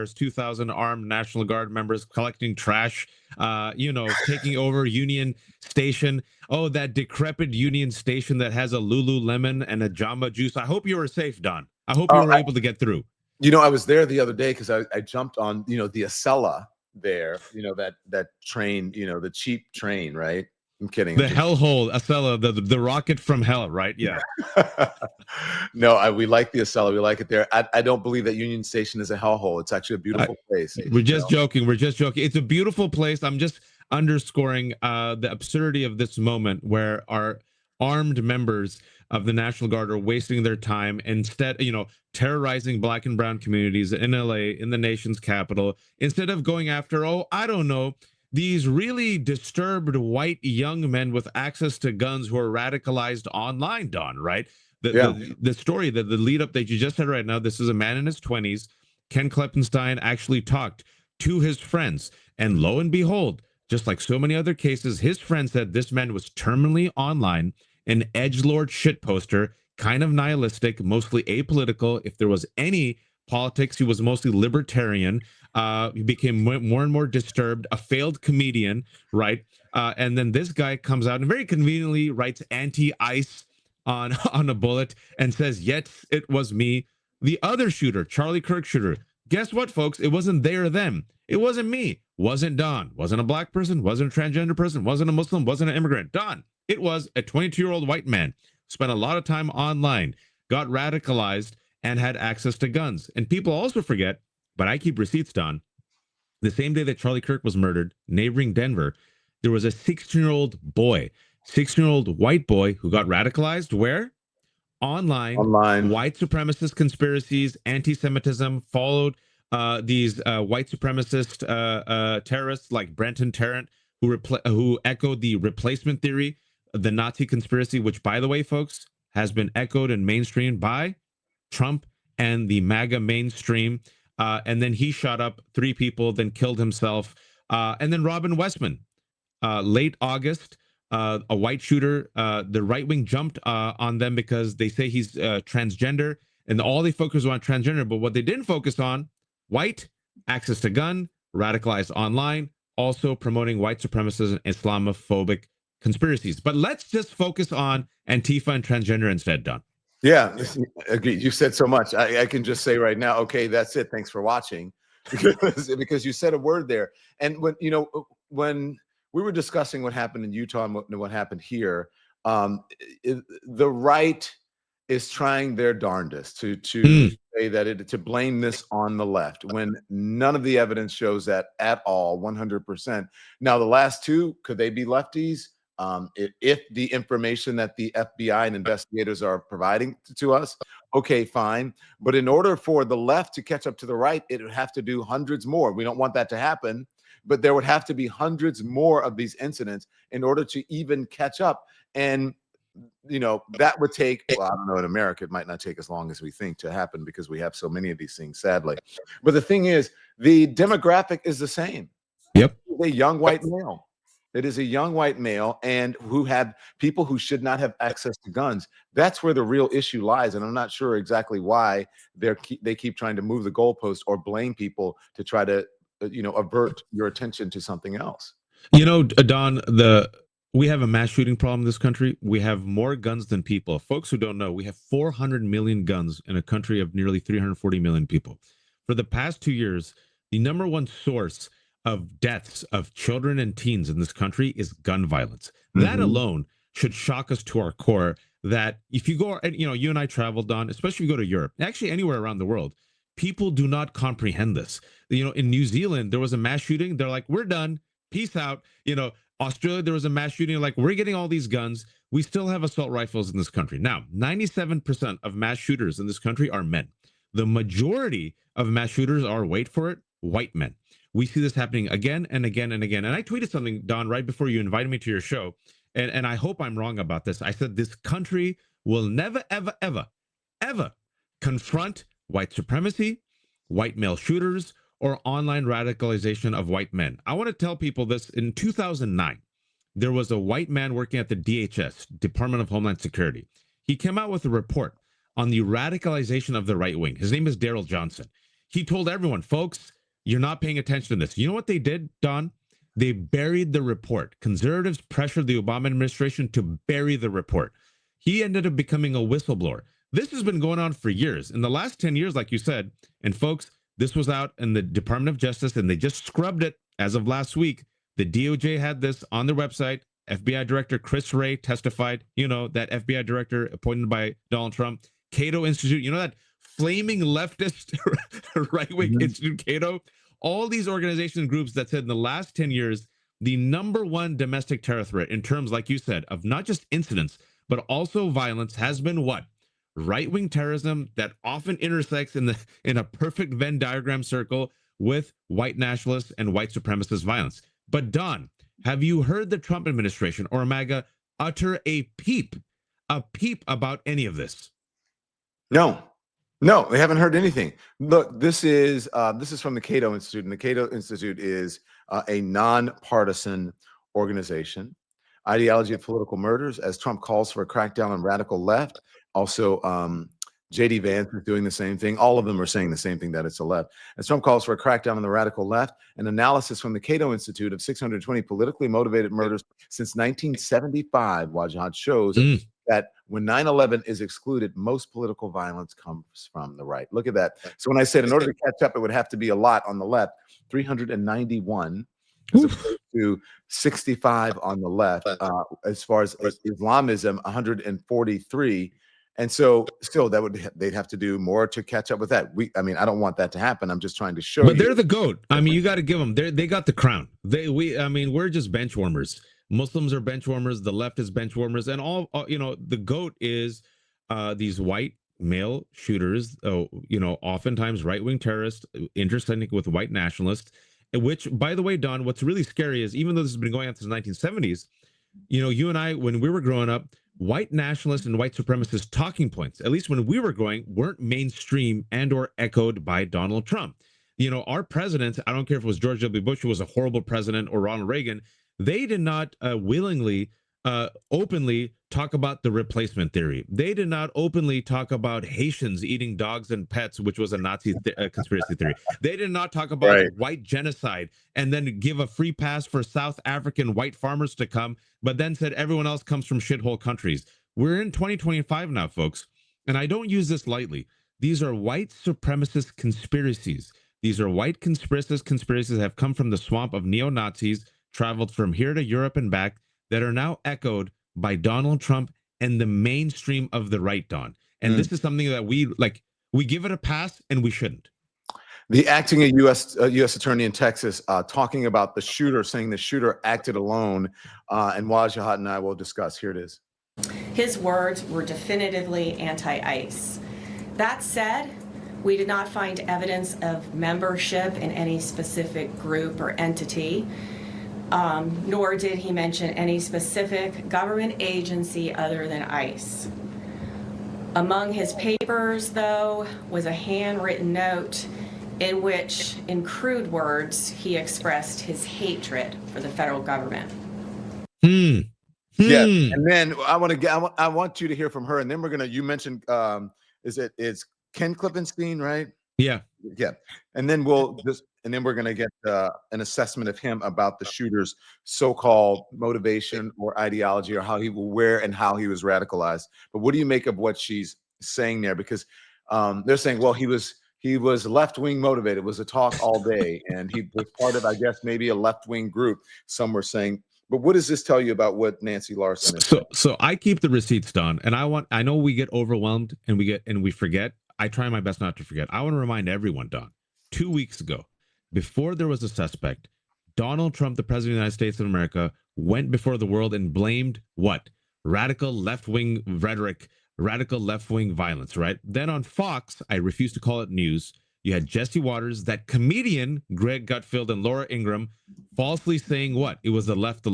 There's 2,000 armed National Guard members collecting trash, taking over Union Station. Oh, that decrepit Union Station that has a Lululemon and a Jamba Juice. I hope you were safe, Don. I hope you were able to get through. I was there the other day because I jumped on, the Acela there, that train, the cheap train, right? I'm kidding. The hellhole, Acela, the rocket from hell, right? Yeah. No, we like the Acela. We like it there. I don't believe that Union Station is a hellhole. It's actually a beautiful place. We're just joking. We're just joking. It's a beautiful place. I'm just underscoring the absurdity of this moment where our armed members of the National Guard are wasting their time instead, terrorizing Black and brown communities in LA, in the nation's capital, instead of going after, these really disturbed white young men with access to guns who are radicalized online, Don, right? The story, the lead up that you just said right now, this is a man in his 20s. Ken Kleppenstein actually talked to his friends. And lo and behold, just like so many other cases, his friend said this man was terminally online, an edgelord shitposter, kind of nihilistic, mostly apolitical. If there was any politics, he was mostly libertarian. He became more and more disturbed, a failed comedian, right? And then this guy comes out and very conveniently writes anti-ICE on a bullet and says, yes, it was me. The other shooter, Charlie Kirk shooter. Guess what, folks? It wasn't they or them. It wasn't me. Wasn't Don. Wasn't a Black person. Wasn't a transgender person. Wasn't a Muslim. Wasn't an immigrant. Don. It was a 22-year-old white man. Spent a lot of time online. Got radicalized and had access to guns. And people also forget, but I keep receipts, Don. The same day that Charlie Kirk was murdered, neighboring Denver, there was a 16-year-old boy, 16-year-old white boy who got radicalized where? Online. White supremacist conspiracies, anti-Semitism, followed these white supremacist terrorists like Brenton Tarrant, who echoed the replacement theory, the Nazi conspiracy, which, by the way, folks, has been echoed and mainstreamed by Trump and the MAGA mainstream. And then he shot up 3 people, then killed himself. And then Robin Westman, late August, a white shooter, the right wing jumped on them because they say he's transgender, and all they focus on transgender. But what they didn't focus on, white, access to gun, radicalized online, also promoting white supremacist and Islamophobic conspiracies. But let's just focus on Antifa and transgender instead, Don. Yeah, agreed. You said so much. I can just say right now, okay, that's it. Thanks for watching, because you said a word there. And when we were discussing what happened in Utah and what happened here, the right is trying their darndest to say that to blame this on the left when none of the evidence shows that at all, 100%. Now, the last two, could they be lefties? If the information that the FBI and investigators are providing to us, okay, fine. But in order for the left to catch up to the right, it would have to do hundreds more. We don't want that to happen, but there would have to be hundreds more of these incidents in order to even catch up. And, that would take, well, I don't know, in America, it might not take as long as we think to happen because we have so many of these things, sadly. But the thing is, the demographic is the same. Yep. A young white male. It is a young white male and who had people who should not have access to guns. That's where the real issue lies. And I'm not sure exactly why they keep trying to move the goalpost or blame people to try to, avert your attention to something else. Don, we have a mass shooting problem in this country. We have more guns than people. Folks who don't know, we have 400 million guns in a country of nearly 340 million people. For the past 2 years, the number one source of deaths of children and teens in this country is gun violence. Mm-hmm. That alone should shock us to our core, that if you go, you and I traveled, Don, especially if you go to Europe, actually anywhere around the world, people do not comprehend this. In New Zealand, there was a mass shooting. They're like, we're done. Peace out. Australia, there was a mass shooting. Like, we're getting all these guns. We still have assault rifles in this country. Now, 97% of mass shooters in this country are men. The majority of mass shooters are, wait for it, white men. We see this happening again and again and again. And I tweeted something, Don, right before you invited me to your show. And I hope I'm wrong about this. I said this country will never, ever, ever, ever confront white supremacy, white male shooters, or online radicalization of white men. I want to tell people this. In 2009, there was a white man working at the DHS, Department of Homeland Security. He came out with a report on the radicalization of the right wing. His name is Daryl Johnson. He told everyone, folks, you're not paying attention to this. You know what they did, Don? They buried the report. Conservatives pressured the Obama administration to bury the report. He ended up becoming a whistleblower. This has been going on for years. In the last 10 years, like you said, and folks, this was out in the Department of Justice, and they just scrubbed it as of last week. The DOJ had this on their website. FBI Director Chris Wray testified, that FBI director appointed by Donald Trump. Cato Institute, that flaming leftist right-wing institute, Cato. All these organizations and groups that said in the last 10 years, the number one domestic terror threat in terms, like you said, of not just incidents, but also violence has been what? Right-wing terrorism that often intersects in a perfect Venn diagram circle with white nationalists and white supremacist violence. But Don, have you heard the Trump administration or MAGA utter a peep about any of this? No, we haven't heard anything. Look, this is from the Cato Institute, and the Cato Institute is a nonpartisan organization. Ideology of political murders, as Trump calls for a crackdown on radical left. Also, J.D. Vance is doing the same thing. All of them are saying the same thing, that it's a left. As Trump calls for a crackdown on the radical left, an analysis from the Cato Institute of 620 politically motivated murders since 1975, Wajahat, shows that when 9/11 is excluded, most political violence comes from the right. Look at that. So when I said in order to catch up, it would have to be a lot on the left, 391 as opposed to 65 on the left. As far as Islamism, 143. And so still they'd have to do more to catch up with that. I don't want that to happen. I'm just trying to show you. But they're the GOAT. I mean, you got to give them, they got the crown. We're just bench warmers. Muslims are bench warmers. The left is bench warmers. And the GOAT is these white male shooters, oftentimes right-wing terrorists intersecting with white nationalists, which, by the way, Don, what's really scary is even though this has been going on since the 1970s, you and I, when we were growing up, white nationalists and white supremacist talking points, at least when we were growing, weren't mainstream and or echoed by Donald Trump. Our presidents, I don't care if it was George W. Bush, who was a horrible president, or Ronald Reagan, they did not willingly, openly talk about the replacement theory. They did not openly talk about Haitians eating dogs and pets, which was a Nazi conspiracy theory. They did not talk about white genocide and then give a free pass for South African white farmers to come, but then said everyone else comes from shithole countries. We're in 2025 now, folks, and I don't use this lightly. These are white supremacist conspiracies. These are white conspiracies that have come from the swamp of neo-Nazis, traveled from here to Europe and back, that are now echoed by Donald Trump and the mainstream of the right, Don. And this is something that we give it a pass, and we shouldn't. The acting U.S. attorney in Texas talking about the shooter, saying the shooter acted alone, and Wajahat and I will discuss. Here it is. His words were definitively anti-ICE. That said, we did not find evidence of membership in any specific group or entity. Nor did he mention any specific government agency other than ICE. Among his papers, though, was a handwritten note in which, in crude words, he expressed his hatred for the federal government. Yeah, and then I want you to hear from her, and then we're gonna. You mentioned, it's Ken Klippenstein, right? Yeah. And then we're going to get an assessment of him about the shooter's so-called motivation or ideology, or where and how he was radicalized. But what do you make of what she's saying there? Because they're saying, well, he was left-wing motivated. It was a talk all day, and he was part of, I guess, maybe a left-wing group. Some were saying. But what does this tell you about what Nancy Larson is saying? So I keep the receipts, Don, and I know we get overwhelmed and we forget. I try my best not to forget. I want to remind everyone, Don, 2 weeks ago, before there was a suspect, Donald Trump, the president of the United States of America, went before the world and blamed what? Radical left-wing rhetoric, radical left-wing violence, right? Then on Fox, I refuse to call it news, you had Jesse Waters, that comedian, Greg Gutfeld, and Laura Ingraham falsely saying what? It was the left.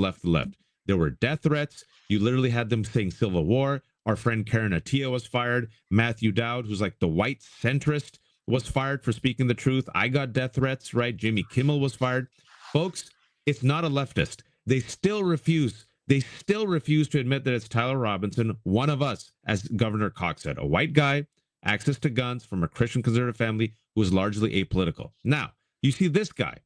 There were death threats. You literally had them saying civil war. Our friend Karen Attia was fired. Matthew Dowd, who's like the white centrist, was fired for speaking the truth. I got death threats, right? Jimmy Kimmel was fired. Folks, it's not a leftist. They still refuse to admit that it's Tyler Robinson, one of us, as Governor Cox said, a white guy access to guns from a Christian conservative family who was largely apolitical. Now, you see this guy.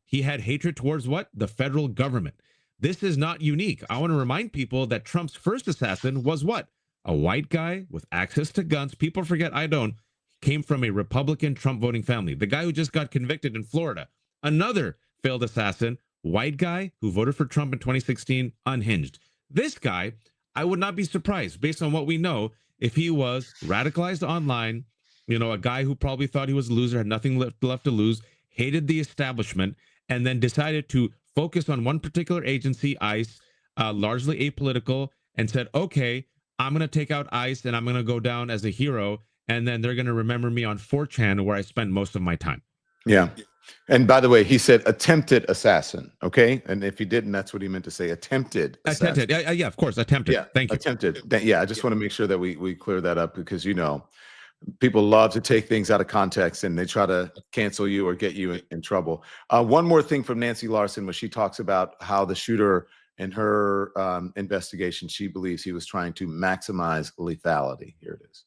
He had hatred towards what? The federal government. This is not unique. I want to remind people that Trump's first assassin was what? A white guy with access to guns. People forget, I don't. Came from a Republican Trump voting family. The guy who just got convicted in Florida. Another failed assassin, white guy who voted for Trump in 2016, unhinged. This guy, I would not be surprised, based on what we know, if he was radicalized online, a guy who probably thought he was a loser, had nothing left to lose, hated the establishment, and then decided to focus on one particular agency, ICE, largely apolitical, and said, okay, I'm going to take out ICE and I'm going to go down as a hero, and then they're going to remember me on 4chan, where I spend most of my time. Yeah. And by the way, he said attempted assassin. Okay. And if he didn't, that's what he meant to say. Attempted. Attempted. Yeah, of course. Attempted. Yeah. Thank you. Attempted. Yeah. I just want to make sure that we clear that up, because, people love to take things out of context and they try to cancel you or get you in trouble. One more thing from Nancy Larson, where she talks about how the shooter in her investigation, she believes he was trying to maximize lethality. Here it is.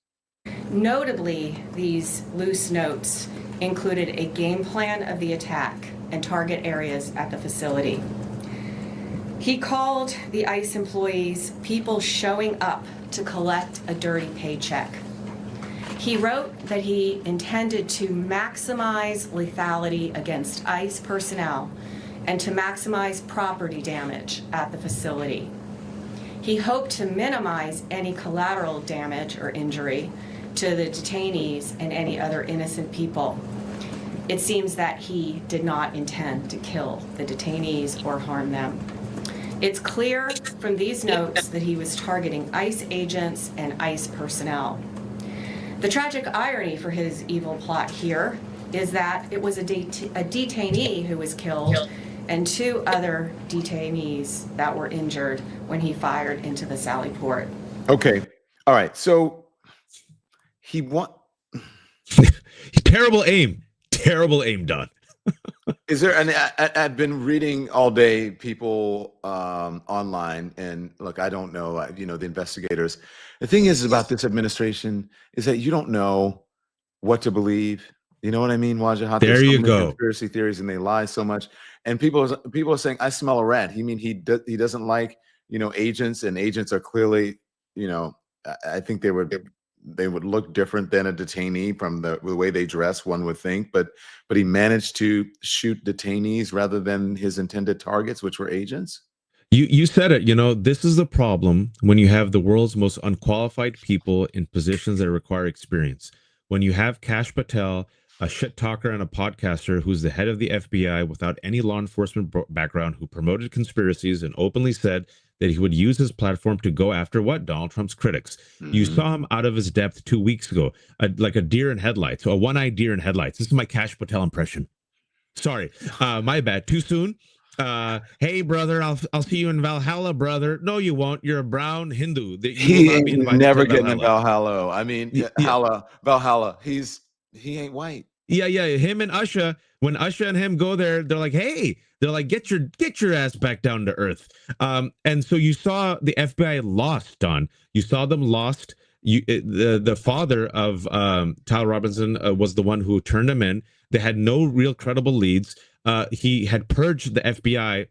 Notably, these loose notes included a game plan of the attack and target areas at the facility. He called the ICE employees people showing up to collect a dirty paycheck. He wrote that he intended to maximize lethality against ICE personnel and to maximize property damage at the facility. He hoped to minimize any collateral damage or injury to the detainees and any other innocent people. It seems that he did not intend to kill the detainees or harm them. It's clear from these notes that he was targeting ICE agents and ICE personnel. The tragic irony for his evil plot here is that it was a detainee who was killed and 2 other detainees that were injured when he fired into the Sally Port. Okay. All right. So he Terrible aim, Don. Is there, and I've been reading all day people online, and look, I don't know, the investigators. The thing is about this administration is that you don't know what to believe. You know what I mean, Wajahat? There you go. Conspiracy theories, and they lie so much. And people are saying, I smell a rat. He mean he doesn't like agents, and agents are clearly I think they would look different than a detainee from the way they dress, one would think, but he managed to shoot detainees rather than his intended targets, which were agents. You said it. This is the problem when you have the world's most unqualified people in positions that require experience. When you have Kash Patel, a shit talker and a podcaster who's the head of the FBI without any law enforcement background, who promoted conspiracies and openly said that he would use his platform to go after what? Donald Trump's critics. Mm-hmm. You saw him out of his depth 2 weeks ago, like a deer in headlights, a one-eyed deer in headlights. This is my Kash Patel impression. Sorry, my bad. Too soon. Hey, brother, I'll see you in Valhalla, brother. No, you won't. You're a brown Hindu. He ain't never getting in Valhalla. I mean, Valhalla. He ain't white. Yeah. Him and Usha. When Usha and him go there, they're like, hey, get your ass back down to earth. And so you saw the FBI lost, Don. You saw them lost. The father of Tyler Robinson was the one who turned him in. They had no real credible leads. He had purged the FBI.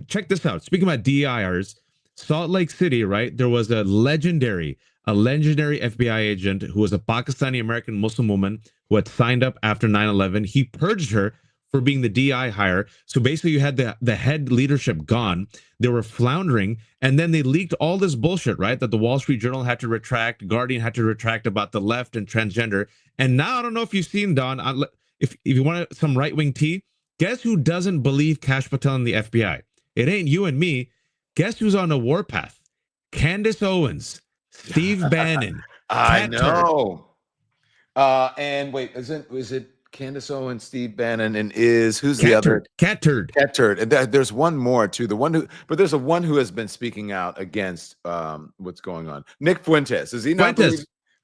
Check this out. Speaking about DEIers, Salt Lake City, right? There was a legendary FBI agent who was a Pakistani American Muslim woman who had signed up after 9/11. He purged her for being the DI hire. So basically you had the head leadership gone. They were floundering, and then they leaked all this bullshit, right? That the Wall Street Journal had to retract, Guardian had to retract about the left and transgender. And now I don't know if you've seen, Don, if you want some right-wing tea, guess who doesn't believe Kash Patel in the FBI? It ain't you and me. Guess who's on the warpath? Candace Owens, Steve Bannon. I know. And wait, is it Candace Owens, Steve Bannon, and who's the other? Cat Turd. And there's one more too. But there's one who has been speaking out against what's going on. Nick Fuentes. Is he not?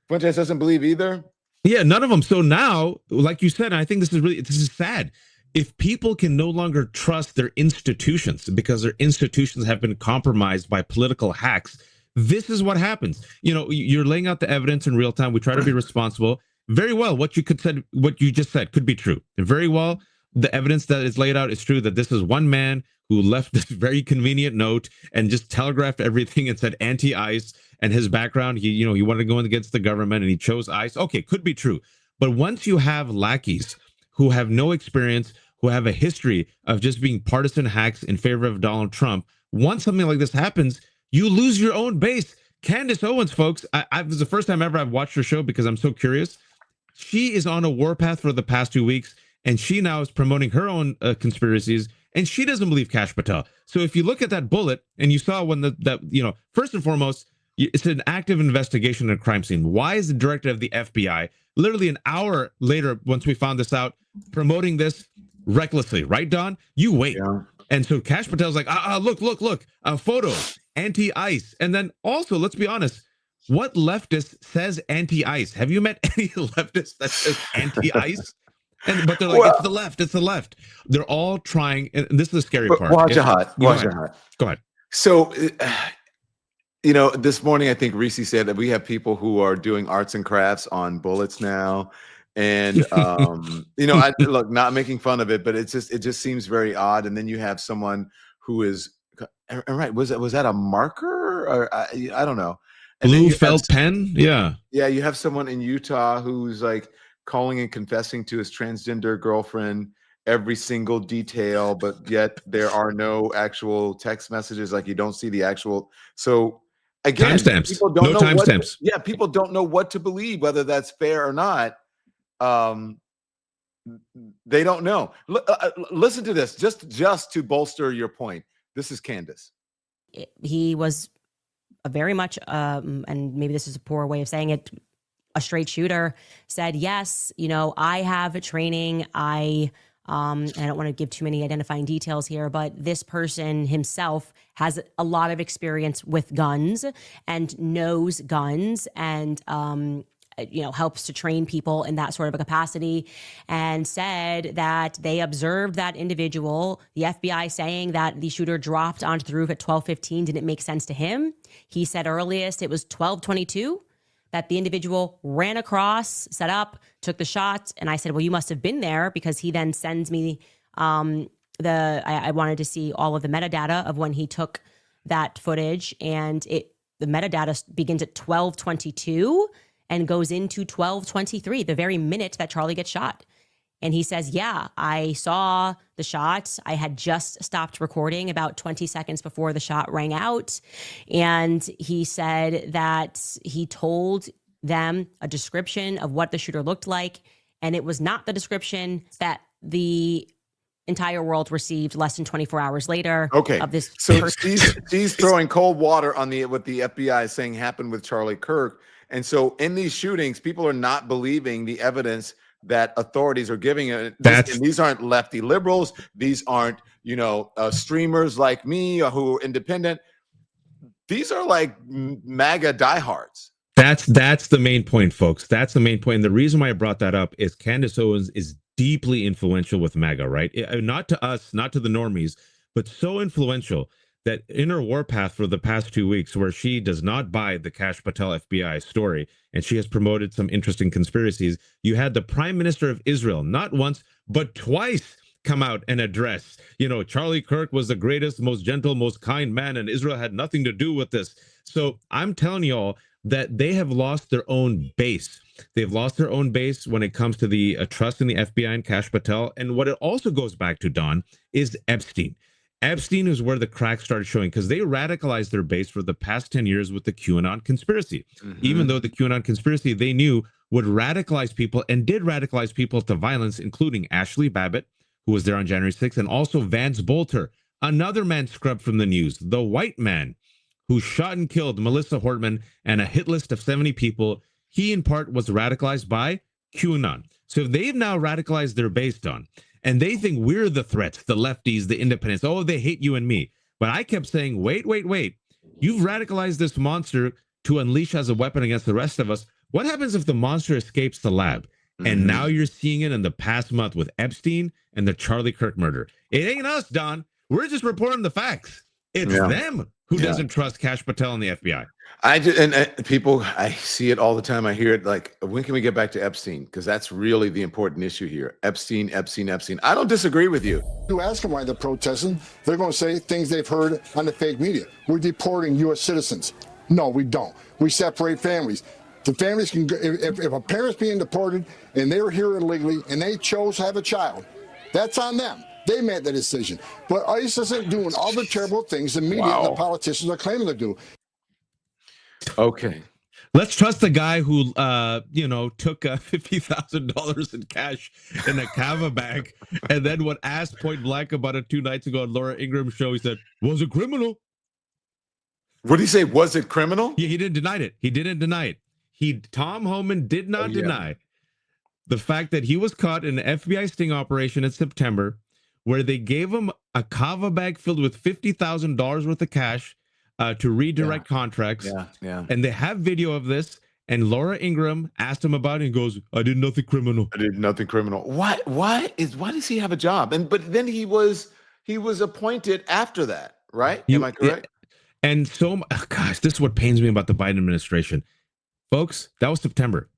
Fuentes doesn't believe either. Yeah, none of them. So now, like you said, I think this is sad. If people can no longer trust their institutions because their institutions have been compromised by political hacks, This is what happens. You're laying out the evidence in real time. We try to be responsible. Very well, what you just said could be true. Very well, the evidence that is laid out is true, that this is one man who left this very convenient note and just telegraphed everything and said anti-ICE, and his background, he wanted to go against the government and he chose ICE. Okay, could be true. But once you have lackeys who have no experience, who have a history of just being partisan hacks in favor of Donald Trump, once something like this happens, you lose your own base. Candace Owens, folks, this is the first time ever I've watched her show because I'm so curious. She is on a warpath for the past 2 weeks, and she now is promoting her own conspiracies, and she doesn't believe Kash Patel. So if you look at that bullet, and you saw when first and foremost, it's an active investigation at a crime scene. Why is the director of the FBI, literally an hour later, once we found this out, promoting this recklessly? Right, Don? You wait. Yeah. And so Kash Patel's like, look, a photo, anti-ICE. And then also, let's be honest, what leftist says anti-ICE? Have you met any leftist that says anti-ICE? But they're like, it's the left. They're all trying, and this is the scary part. Wajahat. Go ahead. So, this morning, I think Reese said that we have people who are doing arts and crafts on bullets now. And, I look, not making fun of it, but it just seems very odd. And then you have someone who is, right, was that a marker? Or I don't know. And blue felt pen? Yeah. Yeah, you have someone in Utah who's like calling and confessing to his transgender girlfriend every single detail, but yet there are no actual text messages. Like you don't see the actual. So again, people don't know timestamps. Yeah, people don't know what to believe, whether that's fair or not. They don't know. Listen to this, just to bolster your point. This is Candace. He was a very much, and maybe this is a poor way of saying it, a straight shooter. Said, yes, I have a training. And I don't want to give too many identifying details here, but this person himself has a lot of experience with guns and knows guns and, helps to train people in that sort of a capacity, and said that they observed that individual, the FBI saying that the shooter dropped onto the roof at 12:15 didn't make sense to him. He said earliest it was 12:22 that the individual ran across, set up, took the shot. And I said, well, you must have been there, because he then sends me I wanted to see all of the metadata of when he took that footage. And the metadata begins at 12:22 and goes into 12:23, the very minute that Charlie gets shot. And he says, yeah, I saw the shot. I had just stopped recording about 20 seconds before the shot rang out. And he said that he told them a description of what the shooter looked like. And it was not the description that the entire world received less than 24 hours later. Okay. Of this so she's throwing cold water on what the FBI is saying happened with Charlie Kirk. And so in these shootings, people are not believing the evidence that authorities are giving it. These aren't lefty liberals. These aren't, streamers like me who are independent. These are like MAGA diehards. That's the main point, folks. That's the main point. And the reason why I brought that up is Candace Owens is deeply influential with MAGA, right? Not to us, not to the normies, but so influential that in her warpath for the past 2 weeks, where she does not buy the Kash Patel FBI story, and she has promoted some interesting conspiracies, you had the Prime Minister of Israel, not once, but twice, come out and address, Charlie Kirk was the greatest, most gentle, most kind man, and Israel had nothing to do with this. So I'm telling y'all that they have lost their own base. They've lost their own base when it comes to the trust in the FBI and Kash Patel. And what it also goes back to, Don, is Epstein. Epstein is where the cracks started showing, because they radicalized their base for the past 10 years with the QAnon conspiracy. Mm-hmm. Even though the QAnon conspiracy they knew would radicalize people, and did radicalize people to violence, including Ashley Babbitt, who was there on January 6th, and also Vance Bolter, another man scrubbed from the news, the white man who shot and killed Melissa Hortman and a hit list of 70 people. He in part was radicalized by QAnon. So they've now radicalized their base, Don, and they think we're the threats, the lefties, the independents. Oh, they hate you and me. But I kept saying, wait. You've radicalized this monster to unleash as a weapon against the rest of us. What happens if the monster escapes the lab? Mm-hmm. And now you're seeing it in the past month with Epstein and the Charlie Kirk murder. It ain't us, Don. We're just reporting the facts. It's Yeah. them who Yeah. doesn't trust Kash Patel and the FBI. I just, and people, I see it all the time. I hear it like, when can we get back to Epstein? Because that's really the important issue here. Epstein. I don't disagree with you. You ask them why they're protesting, they're going to say things they've heard on the fake media. We're deporting U.S. citizens. No, we don't. We separate families. The families can, if a parent's being deported and they were here illegally and they chose to have a child, that's on them. They made the decision. But ICE isn't doing all the terrible things the media and the politicians are claiming to do. Okay. Let's trust the guy who, took $50,000 in cash in a Cava bag, and then when asked point blank about it 2 nights ago on Laura Ingram's show, he said, "Was it criminal?" What did he say? Was it criminal? Yeah, he didn't deny it. He didn't deny it. Tom Homan did not deny the fact that he was caught in an FBI sting operation in September, where they gave him a Cava bag filled with $50,000 worth of cash to redirect contracts. Yeah. And they have video of this. And Laura Ingram asked him about it and goes, "I did nothing criminal." I did nothing criminal. Why does he have a job? But then he was appointed after that, right? Am I correct? And so, gosh, this is what pains me about the Biden administration. Folks, that was September.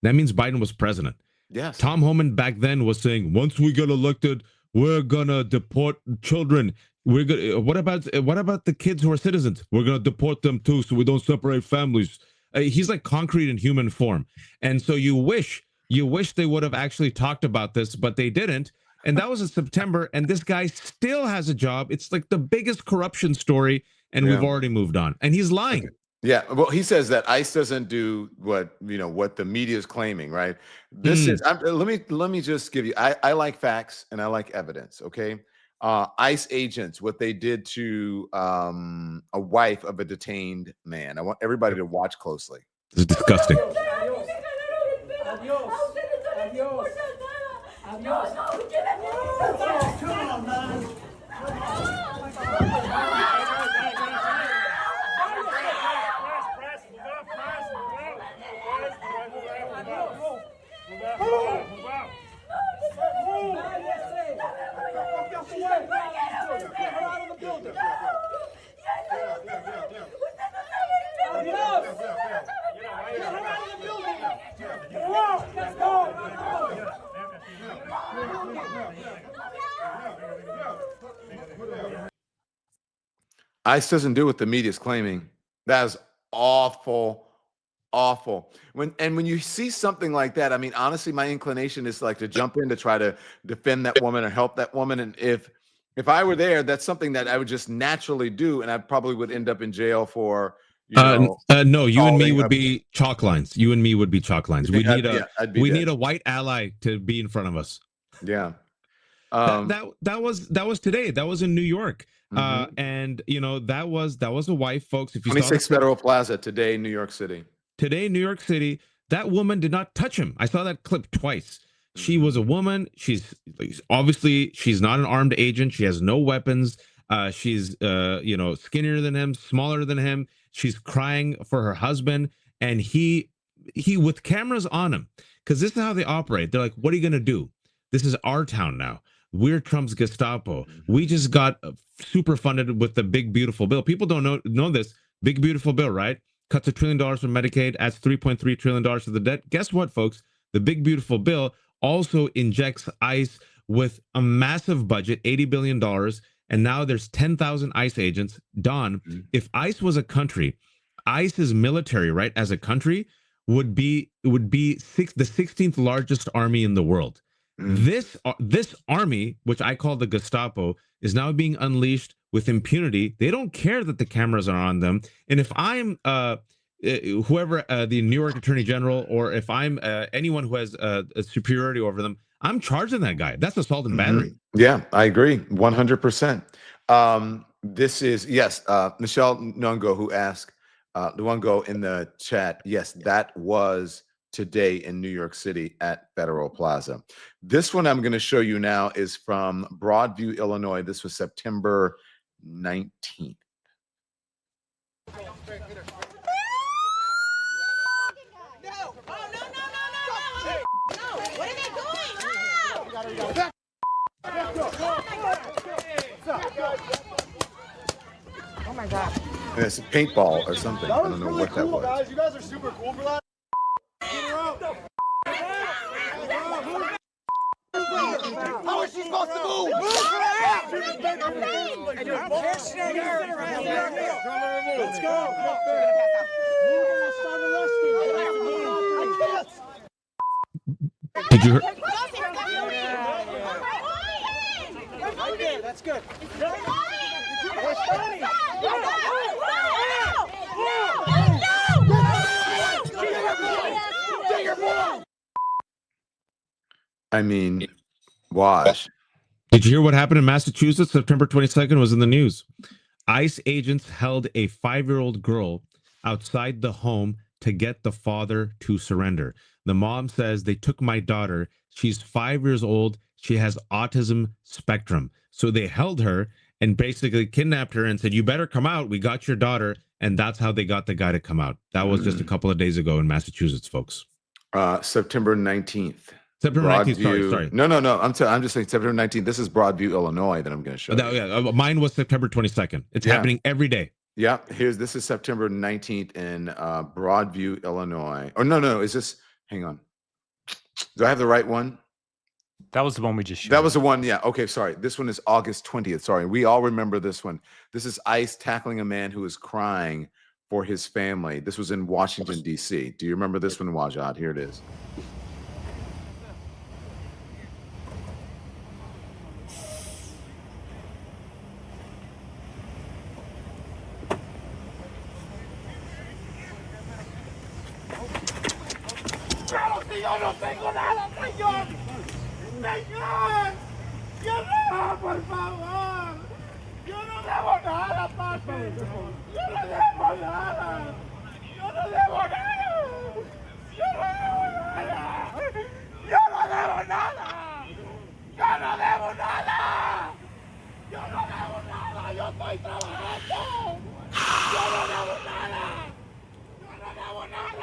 That means Biden was president. Yes. Tom Homan back then was saying, once we get elected, we're gonna deport children. We're gonna. What about the kids who are citizens? We're gonna deport them too, so we don't separate families. He's like concrete in human form, and so you wish they would have actually talked about this, but they didn't. And that was in September, and this guy still has a job. It's like the biggest corruption story, and we've already moved on. And he's lying. Yeah, well, he says that ICE doesn't do what the media is claiming, right? This is let me just give you. I like facts and I like evidence. Okay, ICE agents, what they did to a wife of a detained man. I want everybody to watch closely. This is disgusting. ICE doesn't do what the media is claiming. That is awful. When you see something like that, I mean, honestly, my inclination is like to jump in to try to defend that woman or help that woman. And if I were there, that's something that I would just naturally do, and I probably would end up in jail for. No, you and me would be chalk lines. You and me would be chalk lines. We need a white ally to be in front of us. Yeah. That was today. That was in New York. And that was a wife, folks. If you 26 Federal Plaza today, New York City. Today, New York City, that woman did not touch him. I saw that clip twice. She was a woman. She's obviously not an armed agent. She has no weapons. She's skinnier than him, smaller than him. She's crying for her husband, and he with cameras on him, because this is how they operate. They're like, "What are you gonna do? This is our town now. We're Trump's Gestapo. We just got super funded with the big beautiful bill. People don't know this big beautiful bill, right? Cuts $1 trillion from Medicaid, adds $3.3 trillion to the debt. Guess what, folks? The big beautiful bill also injects ICE with a massive budget, $80 billion. And now there's 10,000 ICE agents. Don, if ICE was a country, ICE's military, right, as a country, would be the 16th largest army in the world. This army, which I call the Gestapo, is now being unleashed with impunity. They don't care that the cameras are on them. And if I'm whoever the New York Attorney General, or if I'm anyone who has a superiority over them, I'm charging that guy. That's assault and battery. Yeah, I agree 100%. This is Michelle Nungo, who asked Luongo in the chat. Yes, that was today in New York City at Federal Plaza. This one I'm going to show you now is from Broadview, Illinois. This was September 19th. And it's a paintball or something. I don't know what that was. Guys, you guys are super cool for that. How is she supposed to move? Let's go. Did you hear? Okay, that's good. I mean, Waj. Did you hear what happened in Massachusetts? September 22nd was in the news. ICE agents held a 5-year-old girl outside the home to get the father to surrender. The mom says, they took my daughter. She's 5 years old. She has autism spectrum. So they held her and basically kidnapped her and said, you better come out. We got your daughter. And that's how they got the guy to come out. That was just a couple of days ago in Massachusetts, folks. September 19th. September 19th. Sorry. No. I'm just saying September 19th. This is Broadview, Illinois that I'm going to show you. Yeah, mine was September 22nd. It's happening every day. Yeah, this is September 19th in Broadview, Illinois. Or no, is this, hang on. Do I have the right one? That was the one we just showed. That was the one, yeah. Okay, sorry. This one is August 20th. Sorry, we all remember this one. This is ICE tackling a man who is crying for his family. This was in Washington, D.C. Do you remember this one, Wajahat? Here it is. Yo no tengo nada, señor. Señor, yo no, por favor. Yo no debo nada, papi. Yo no debo nada. Yo no debo nada. Yo no debo nada. Yo no debo nada. Yo no debo nada. Yo no debo nada. Yo estoy trabajando. Yo no debo nada. Yo no debo nada.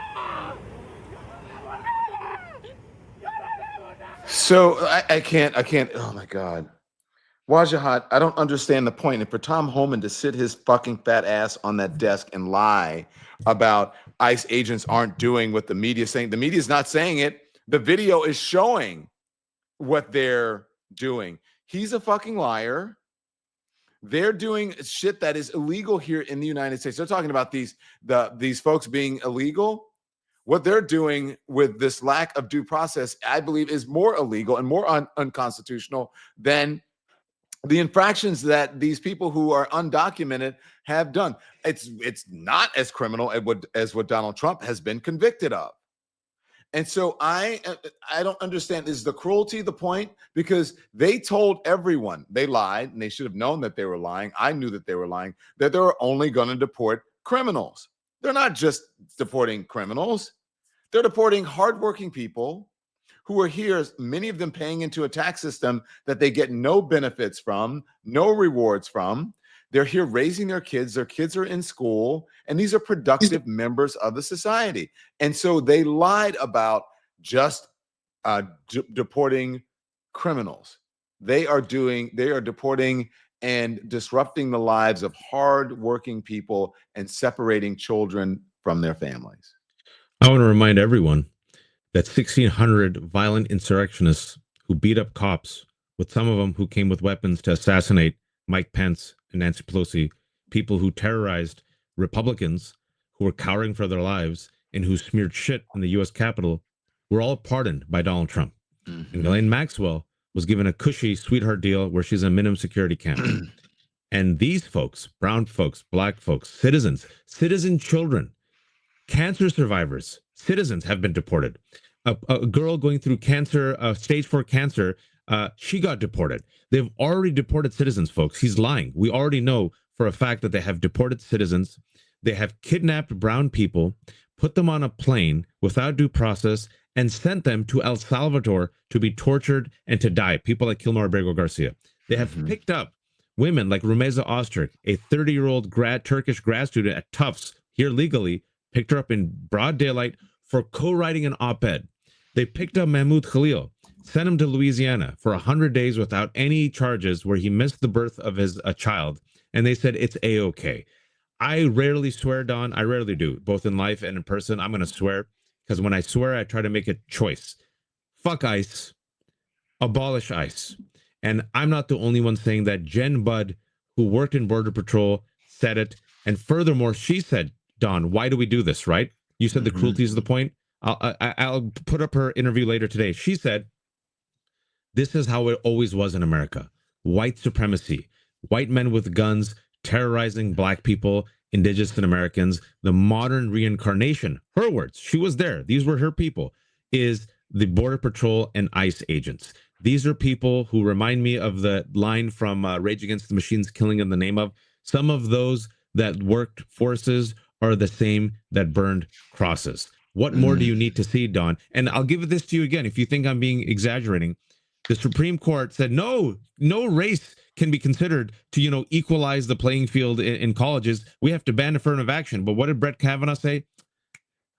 So I can't, oh my God. Wajahat, I don't understand the point. And for Tom Homan to sit his fucking fat ass on that desk and lie about ICE agents aren't doing what the media is saying. The media is not saying it. The video is showing what they're doing. He's a fucking liar. They're doing shit that is illegal here in the United States. They're talking about these folks being illegal. What they're doing with this lack of due process, I believe, is more illegal and more unconstitutional than the infractions that these people who are undocumented have done. It's not as criminal as what Donald Trump has been convicted of. And so I don't understand. Is the cruelty the point? Because they told everyone they lied, and they should have known that they were lying. I knew that they were lying, that they were only going to deport criminals. They're not just deporting criminals. They're deporting hardworking people who are here, many of them paying into a tax system that they get no benefits from, no rewards from. They're here raising their kids. Their kids are in school, and these are productive members of the society. And so they lied about just deporting criminals. They are deporting and disrupting the lives of hardworking people and separating children from their families. I want to remind everyone that 1,600 violent insurrectionists who beat up cops, with some of them who came with weapons to assassinate Mike Pence and Nancy Pelosi, people who terrorized Republicans who were cowering for their lives and who smeared shit in the U.S. Capitol, were all pardoned by Donald Trump. Mm-hmm. And Ghislaine Maxwell was given a cushy sweetheart deal where she's in a minimum security camp. And these folks, brown folks, black folks, citizen children, cancer survivors, citizens have been deported. A girl going through cancer, stage 4 cancer, she got deported. They've already deported citizens, folks. He's lying. We already know for a fact that they have deported citizens. They have kidnapped brown people, put them on a plane without due process, and sent them to El Salvador to be tortured and to die. People like Kilmar Abrego Garcia. They have picked up women like Rumeza Ozturk, a 30-year-old Turkish grad student at Tufts, here legally, picked her up in broad daylight for co-writing an op-ed. They picked up Mahmoud Khalil, sent him to Louisiana for 100 days without any charges, where he missed the birth of a child. And they said, it's A-okay. I rarely swear, Don. I rarely do, both in life and in person. I'm going to swear because when I swear, I try to make a choice. Fuck ICE, abolish ICE. And I'm not the only one saying that. Jen Budd, who worked in Border Patrol, said it. And furthermore, she said, Don, why do we do this, right? You said the cruelty is the point. I'll put up her interview later today. She said, this is how it always was in America. White supremacy, white men with guns terrorizing black people, indigenous and Americans. The modern reincarnation, her words, she was there. These were her people, is the Border Patrol and ICE agents. These are people who remind me of the line from Rage Against the Machine's Killing in the Name of. Some of those that worked forces are the same that burned crosses. What more do you need to see, Don? And I'll give this to you again. If you think I'm being exaggerating, the Supreme Court said, no race can be considered to, equalize the playing field in colleges. We have to ban affirmative action. But what did Brett Kavanaugh say?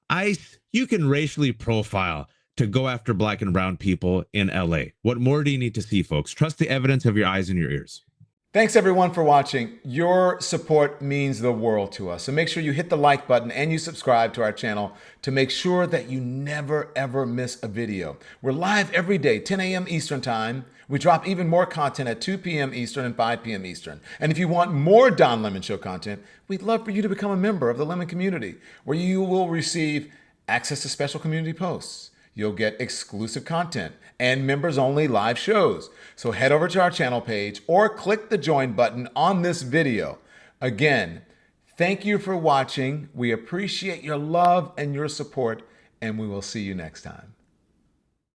ICE, you can racially profile to go after black and brown people in LA. What more do you need to see, folks? Trust the evidence of your eyes and your ears. Thanks everyone for watching. Your support means the world to us. So make sure you hit the like button and you subscribe to our channel to make sure that you never ever miss a video. We're live every day, 10 a.m. Eastern time. We drop even more content at 2 p.m. Eastern and 5 p.m. Eastern. And if you want more Don Lemon Show content, we'd love for you to become a member of the Lemon community, where you will receive access to special community posts. You'll get exclusive content and members-only live shows. So head over to our channel page or click the join button on this video. Again, thank you for watching. We appreciate your love and your support, and we will see you next time.